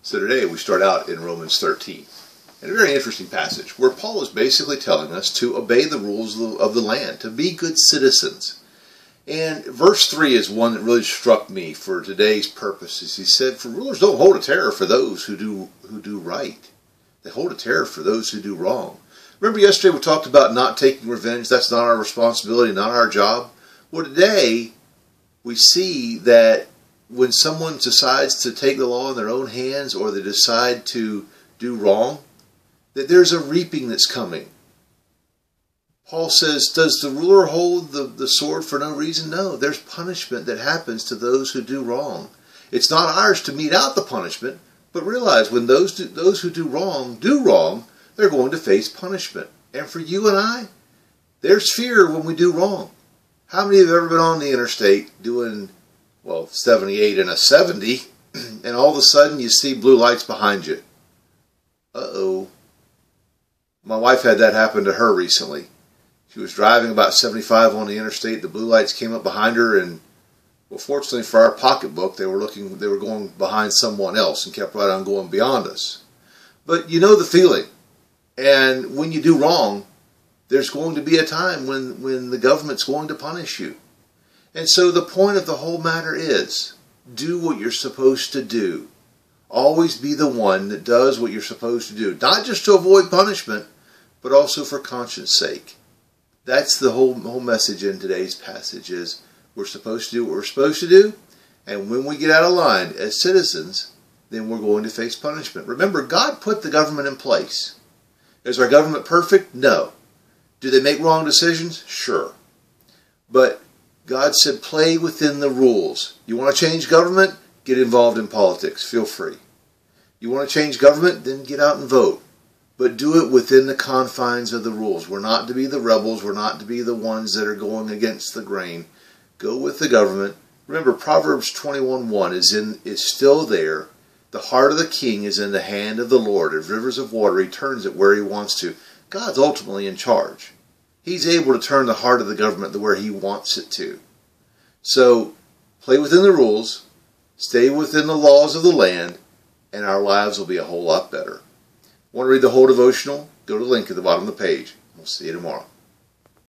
So today we start out in Romans 13, and a very interesting passage where Paul is basically telling us to obey the rules of the land, to be good citizens. And verse 3 is one that really struck me for today's purposes. He said, "For rulers don't hold a terror for those who do right. They hold a terror for those who do wrong." Remember yesterday we talked about not taking revenge. That's not our responsibility, not our job. Well, today we see that when someone decides to take the law in their own hands, or they decide to do wrong, that there's a reaping that's coming. Paul says, does the ruler hold the sword for no reason? No, there's punishment that happens to those who do wrong. It's not ours to mete out the punishment, but realize when those who do wrong, they're going to face punishment. And for you and I, there's fear when we do wrong. How many have ever been on the interstate doing, 78 and a 70, and all of a sudden you see blue lights behind you? Uh-oh. My wife had that happen to her recently. She was driving about 75 on the interstate. The blue lights came up behind her, and fortunately for our pocketbook, they were going behind someone else and kept right on going beyond us. But you know the feeling. And when you do wrong, there's going to be a time when the government's going to punish you. And so the point of the whole matter is, do what you're supposed to do. Always be the one that does what you're supposed to do. Not just to avoid punishment, but also for conscience sake. That's the whole message in today's passage is we're supposed to do what we're supposed to do. And when we get out of line as citizens, then we're going to face punishment. Remember, God put the government in place. Is our government perfect? No. Do they make wrong decisions? Sure. But God said play within the rules. You want to change government? Get involved in politics. Feel free. You want to change government? Then get out and vote. But do it within the confines of the rules. We're not to be the rebels. We're not to be the ones that are going against the grain. Go with the government. Remember, Proverbs 21:1 is still there. The heart of the king is in the hand of the Lord. As rivers of water, he turns it where he wants to. God's ultimately in charge. He's able to turn the heart of the government to where he wants it to. So, play within the rules, stay within the laws of the land, and our lives will be a whole lot better. Want to read the whole devotional? Go to the link at the bottom of the page. We'll see you tomorrow.